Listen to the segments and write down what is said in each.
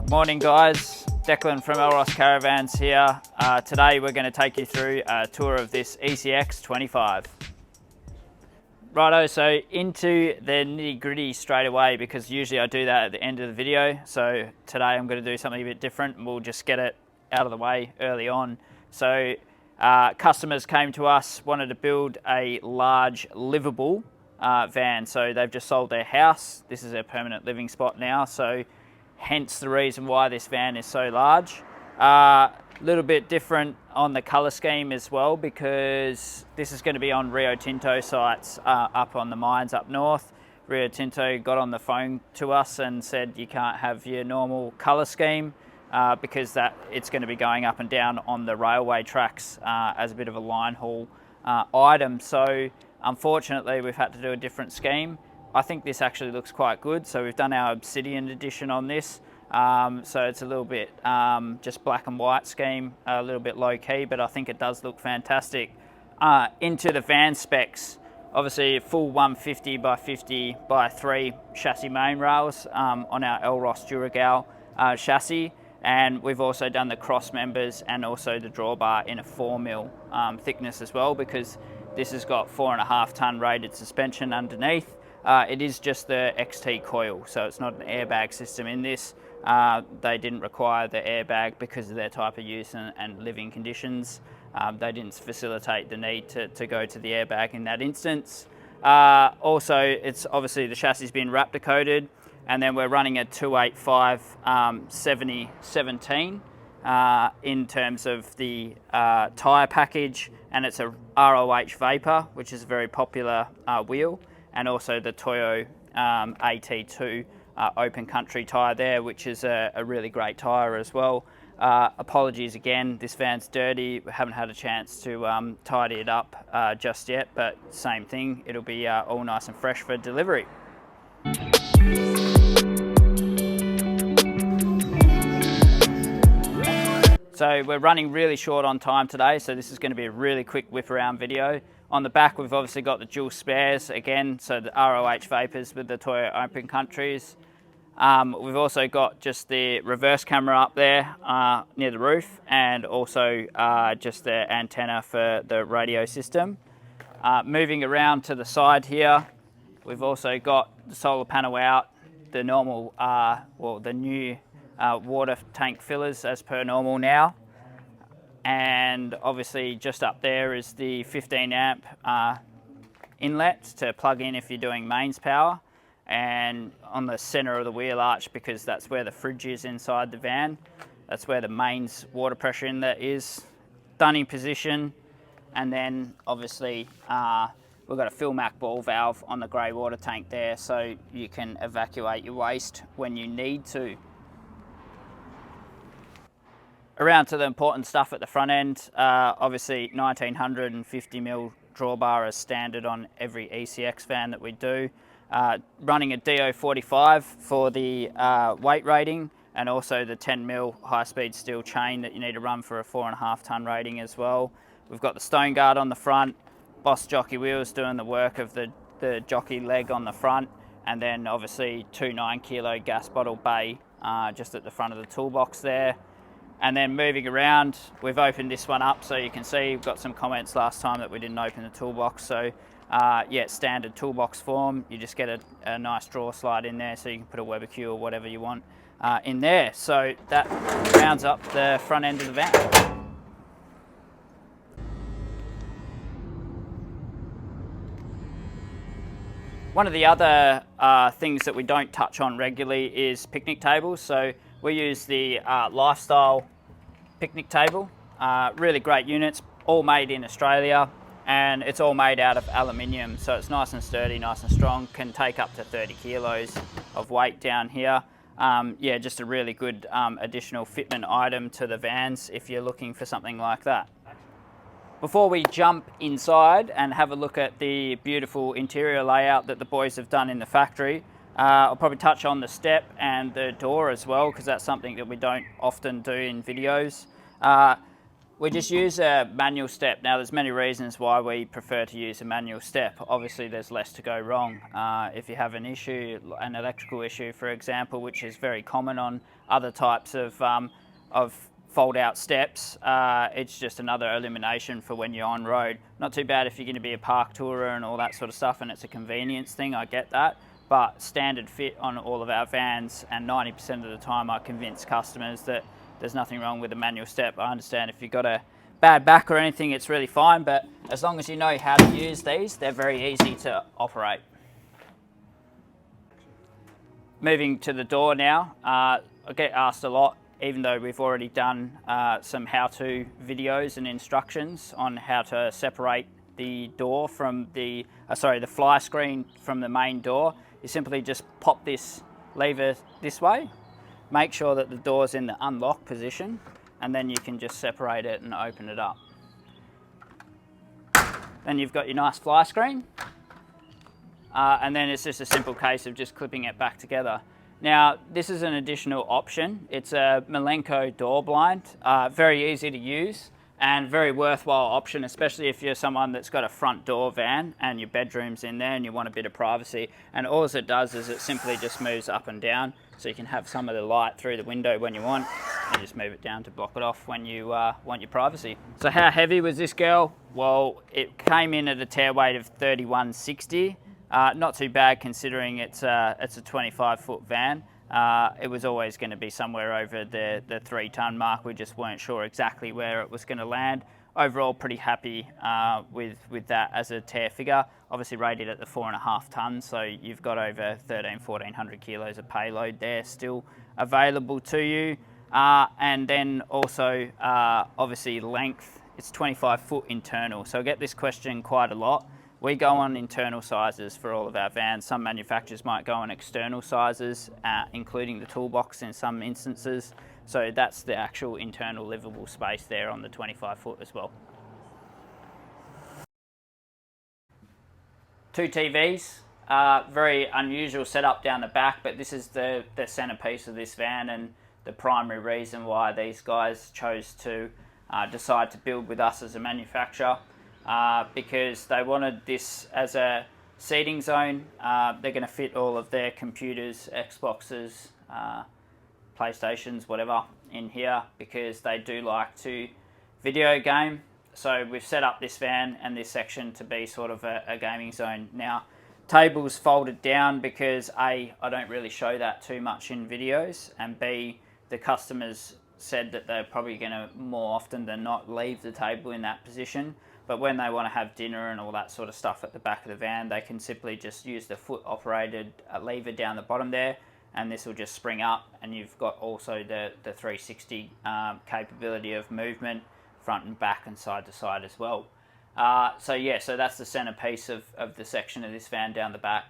Morning guys, Declan from Elross Caravans here. Today we're going to take you through a tour of this ECX25. Righto, so into the nitty gritty straight away, because usually I do that at the end of the video. So today I'm going to do something a bit different and we'll just get it out of the way early on. So customers came to us, wanted to build a large livable van. So they've just sold their house. This is their permanent living spot now. So hence the reason why this van is so large. A little bit different on the colour scheme as well, because this is going to be on Rio Tinto sites up on the mines up north. Rio Tinto got on the phone to us and said you can't have your normal colour scheme because it's going to be going up and down on the railway tracks as a bit of a line haul item. So unfortunately we've had to do a different scheme. I think this actually looks quite good. So we've done our obsidian edition on this. So it's a little bit just black and white scheme, a little bit low key, but I think it does look fantastic. Into the van specs, obviously full 150 by 50 by 3 chassis main rails on our Elross Duragal chassis. And we've also done the cross members and also the drawbar in a 4mm thickness as well, because this has got 4.5 ton rated suspension underneath. It is just the XT coil, so it's not an airbag system in this. They didn't require the airbag because of their type of use and living conditions. They didn't facilitate the need to go to the airbag in that instance. Also, it's obviously the chassis has been Raptor coated, and then we're running a 285 7017 in terms of the tyre package, and it's a ROH Vapor, which is a very popular wheel, and also the Toyo AT2 open country tyre there, which is a really great tyre as well. Apologies again, this van's dirty. We haven't had a chance to tidy it up just yet, but same thing, it'll be all nice and fresh for delivery. So we're running really short on time today, so this is going to be a really quick whip around video. On the back we've obviously got the dual spares again, so the ROH Vapors with the Toyo Open Countries. We've also got just the reverse camera up there near the roof, and also just the antenna for the radio system. Moving around to the side here, we've also got the solar panel out, the normal, the new water tank fillers as per normal now. And obviously just up there is the 15 amp inlet to plug in if you're doing mains power, and on the center of the wheel arch, because that's where the fridge is inside the van, that's where the mains water pressure inlet is, dunning position. And then obviously we've got a Filmac ball valve on the grey water tank there, so you can evacuate your waste when you need to. Around to the important stuff at the front end, obviously 1950mm drawbar as standard on every ECX van that we do. Running a DO45 for the weight rating, and also the 10mm high-speed steel chain that you need to run for a 4.5 ton rating as well. We've got the stone guard on the front, Boss jockey wheels doing the work of the jockey leg on the front, and then obviously 2 9-kilo gas bottle bay just at the front of the toolbox there. And then moving around, we've opened this one up so you can see we've got some comments last time that we didn't open the toolbox. So yeah, standard toolbox form. You just get a nice drawer slide in there so you can put a Weber Q or whatever you want in there. So that rounds up the front end of the van. One of the other things that we don't touch on regularly is picnic tables. So we use the Lifestyle picnic table. Really great units, all made in Australia, and it's all made out of aluminium. So it's nice and sturdy, nice and strong, can take up to 30 kilos of weight down here. Yeah, just a really good additional fitment item to the vans if you're looking for something like that. Before we jump inside and have a look at the beautiful interior layout that the boys have done in the factory, I'll probably touch on the step and the door as well, because that's something that we don't often do in videos. We just use a manual step. Now there's many reasons why we prefer to use a manual step. Obviously there's less to go wrong. If you have an issue, an electrical issue for example, which is very common on other types of fold out steps, it's just another elimination for when you're on road. Not too bad if you're going to be a park tourer and all that sort of stuff and it's a convenience thing, I get that. But standard fit on all of our vans, and 90% of the time I convince customers that there's nothing wrong with a manual step. I understand if you've got a bad back or anything, it's really fine, but as long as you know how to use these, they're very easy to operate. Moving to the door now, I get asked a lot, even though we've already done some how-to videos and instructions on how to separate the door from the fly screen from the main door. You simply just pop this lever this way, make sure that the door's in the unlock position, and then you can just separate it and open it up. Then you've got your nice fly screen, and then it's just a simple case of just clipping it back together. Now, this is an additional option. It's a Malenko door blind, very easy to use and very worthwhile option, especially if you're someone that's got a front door van and your bedroom's in there and you want a bit of privacy. And all it does is it simply just moves up and down, so you can have some of the light through the window when you want, and just move it down to block it off when you want your privacy. So how heavy was this girl? Well, it came in at a tare weight of 3160. Not too bad considering it's a 25-foot van. It was always going to be somewhere over the 3-ton mark. We just weren't sure exactly where it was going to land. Overall, pretty happy with that as a tare figure. Obviously rated at the 4.5 tons, so you've got over 1,400 kilos of payload there still available to you. And then also, obviously length, it's 25-foot internal. So I get this question quite a lot. We go on internal sizes for all of our vans. Some manufacturers might go on external sizes, including the toolbox in some instances. So that's the actual internal livable space there on the 25-foot as well. 2 TVs, very unusual setup down the back, but this is the centerpiece of this van and the primary reason why these guys chose to decide to build with us as a manufacturer. Because they wanted this as a seating zone. They're going to fit all of their computers, Xboxes, PlayStations, whatever, in here because they do like to video game. So we've set up this van and this section to be sort of a gaming zone. Now, tables folded down because A, I don't really show that too much in videos, and B, the customers said that they're probably going to more often than not leave the table in that position. But when they want to have dinner and all that sort of stuff at the back of the van, they can simply just use the foot operated lever down the bottom there, and this will just spring up, and you've got also the 360 capability of movement front and back and side to side as well. So yeah, so that's the centerpiece of the section of this van down the back.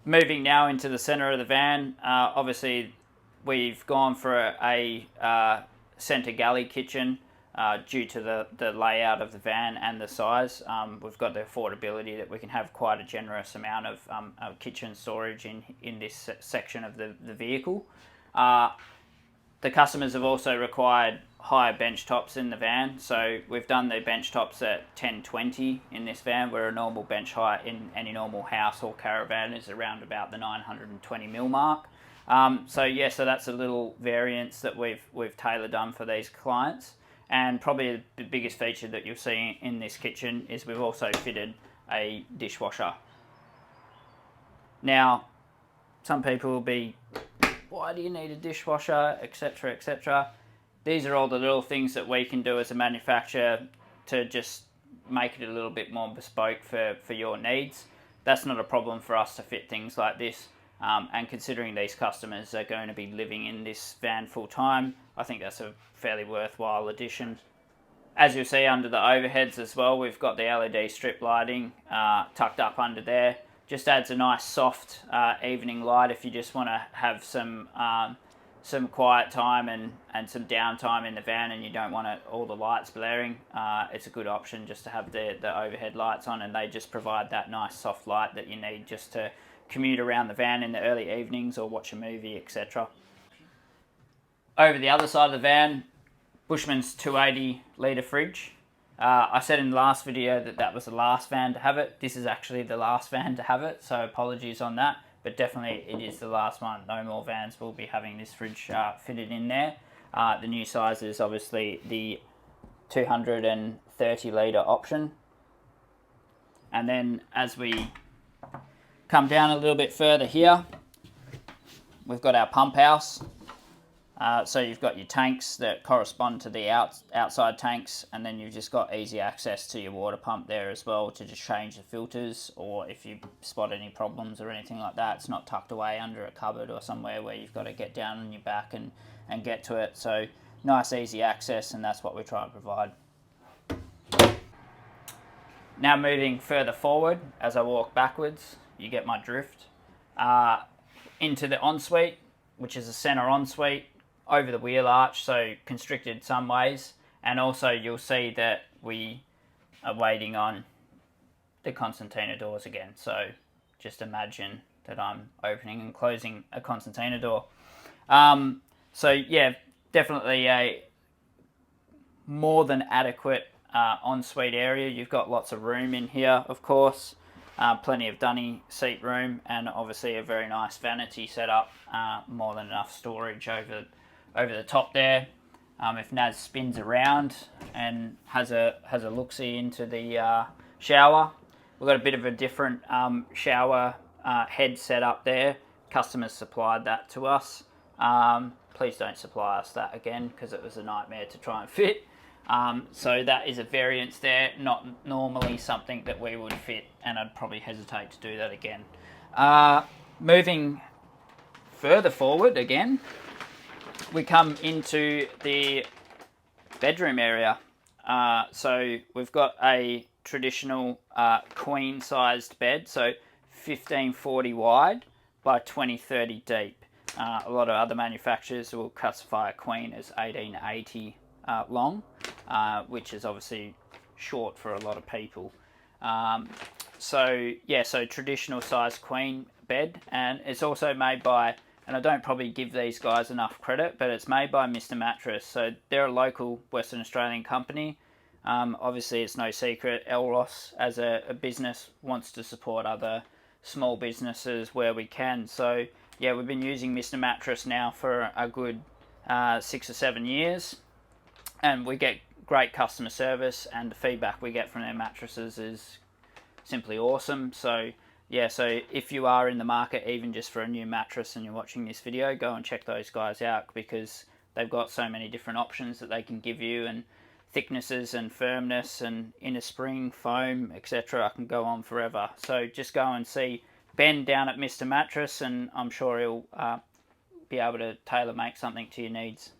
Moving now into the center of the van, obviously we've gone for a center galley kitchen due to the layout of the van and the size. We've got the affordability that we can have quite a generous amount of kitchen storage in this section of the vehicle. The customers have also required higher bench tops in the van. So we've done the bench tops at 1020 in this van, where a normal bench height in any normal house or caravan is around about the 920mm mark. So that's a little variance that we've tailor done for these clients. And probably the biggest feature that you'll see in this kitchen is we've also fitted a dishwasher. Now, some people will be, why do you need a dishwasher, etc., etc. These are all the little things that we can do as a manufacturer to just make it a little bit more bespoke for your needs. That's not a problem for us to fit things like this. And considering these customers are going to be living in this van full time, I think that's a fairly worthwhile addition. As you'll see under the overheads as well, we've got the LED strip lighting tucked up under there. Just adds a nice soft evening light if you just want to have some quiet time and some downtime in the van and you don't want all the lights blaring. It's a good option just to have the overhead lights on, and they just provide that nice soft light that you need just to commute around the van in the early evenings or watch a movie, etc. Over the other side of the van, Bushman's 280 litre fridge. I said in the last video that was the last van to have it. This is actually the last van to have it, so apologies on that, but definitely it is the last one. No more vans will be having this fridge fitted in there. The new size is obviously the 230 litre option. And then as we come down a little bit further here, we've got our pump house. So you've got your tanks that correspond to the outside tanks, and then you've just got easy access to your water pump there as well to just change the filters, or if you spot any problems or anything like that, it's not tucked away under a cupboard or somewhere where you've got to get down on your back and get to it. So nice easy access, and that's what we try and provide. Now moving further forward, as I walk backwards, you get my drift, into the ensuite, which is a centre ensuite, over the wheel arch, so constricted some ways, and also you'll see that we are waiting on the concertina doors again. So just imagine that I'm opening and closing a concertina door. So yeah, definitely a more than adequate ensuite area. You've got lots of room in here, of course, plenty of dunny seat room, and obviously a very nice vanity setup, more than enough storage over the top there. If Naz spins around and has a look-see into the shower, we've got a bit of a different shower head set up there. Customers supplied that to us. Please don't supply us that again, because it was a nightmare to try and fit. So that is a variance there, not normally something that we would fit, and I'd probably hesitate to do that again. Moving further forward again, we come into the bedroom area. So we've got a traditional queen-sized bed, so 1540 wide by 2030 deep. A lot of other manufacturers will classify a queen as 1880 long, which is obviously short for a lot of people. So traditional size queen bed, and it's also made by, and I don't probably give these guys enough credit, but it's made by Mr. Mattress. So they're a local Western Australian company. Obviously it's no secret, Elross as a business wants to support other small businesses where we can. So yeah, we've been using Mr. Mattress now for a good 6 or 7 years, and we get great customer service, and the feedback we get from their mattresses is simply awesome. So yeah, so if you are in the market even just for a new mattress and you're watching this video, go and check those guys out, because they've got so many different options that they can give you, and thicknesses and firmness and inner spring, foam, etc. I can go on forever. So just go and see Ben down at Mr. Mattress, and I'm sure he'll be able to tailor make something to your needs.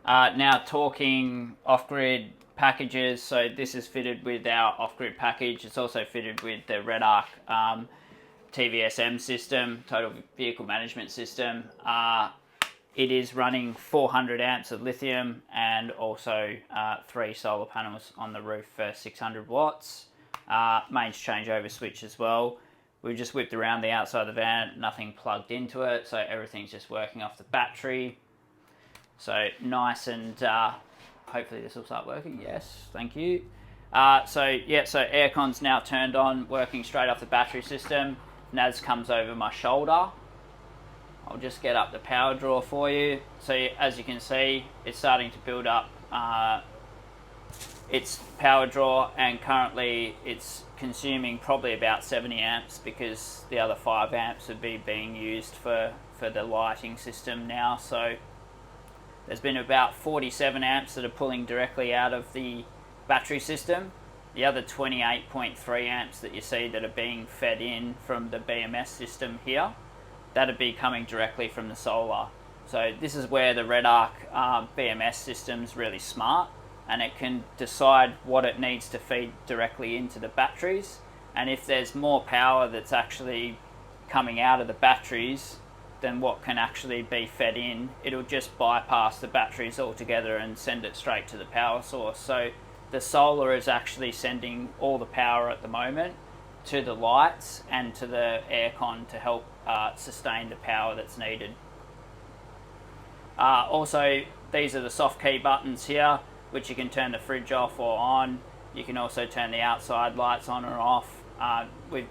Now talking off-grid packages, so this is fitted with our off-grid package. It's also fitted with the RedArc TVSM system, Total Vehicle Management System. It is running 400 amps of lithium and also 3 solar panels on the roof for 600 watts. Mains changeover switch as well. We just whipped around the outside of the van, nothing plugged into it, so everything's just working off the battery. So nice, and hopefully this will start working. Yes, thank you. So aircon's now turned on, working straight off the battery system. NAS comes over my shoulder. I'll just get up the power draw for you. So as you can see, it's starting to build up its power draw, and currently it's consuming probably about 70 amps because the other 5 amps would be being used for the lighting system now. So there's been about 47 amps that are pulling directly out of the battery system. The other 28.3 amps that you see that are being fed in from the BMS system here, that'd be coming directly from the solar. So this is where the RedArc BMS system's really smart, and it can decide what it needs to feed directly into the batteries. And if there's more power that's actually coming out of the batteries than what can actually be fed in, it'll just bypass the batteries altogether and send it straight to the power source. So the solar is actually sending all the power at the moment to the lights and to the aircon to help sustain the power that's needed. Also, these are the soft key buttons here, which you can turn the fridge off or on. You can also turn the outside lights on or off.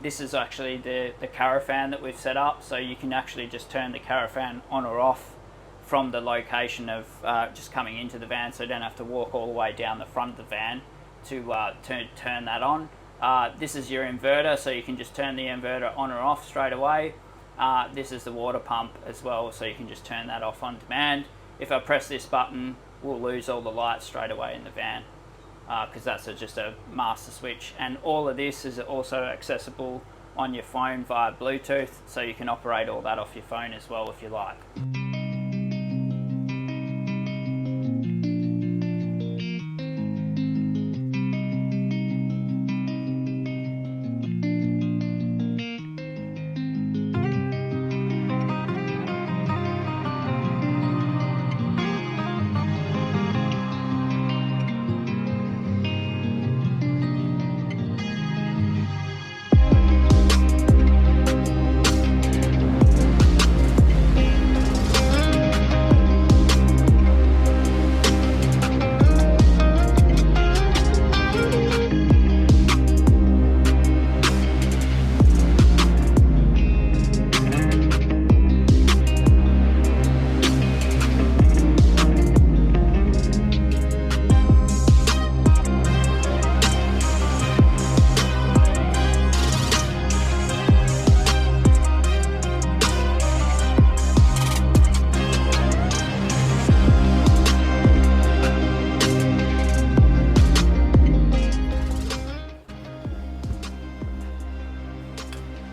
This is actually the caravan that we've set up, so you can actually just turn the caravan on or off from the location of just coming into the van, so you don't have to walk all the way down the front of the van to turn that on. This is your inverter, so you can just turn the inverter on or off straight away. This is the water pump as well, so you can just turn that off on demand. If I press this button, we'll lose all the lights straight away in the van, because that's just a master switch. And all of this is also accessible on your phone via Bluetooth, so you can operate all that off your phone as well if you like.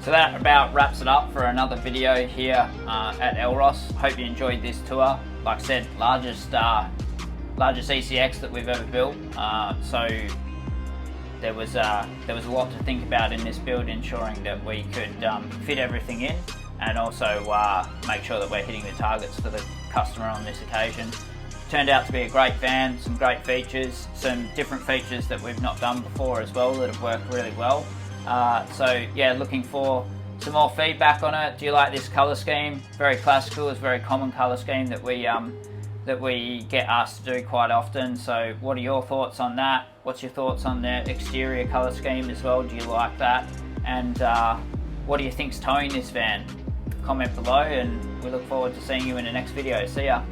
So that about wraps it up for another video here at Elross. Hope you enjoyed this tour. Like I said, largest ECX that we've ever built. So there was a lot to think about in this build, ensuring that we could fit everything in, and also make sure that we're hitting the targets for the customer on this occasion. Turned out to be a great van, some great features, some different features that we've not done before as well that have worked really well. So yeah, looking for some more feedback on it. Do you like this colour scheme? Very classical, it's a very common colour scheme that we get asked to do quite often. So what are your thoughts on that? What's your thoughts on the exterior colour scheme as well? Do you like that? And what do you think's towing this van? Comment below, and we look forward to seeing you in the next video. See ya.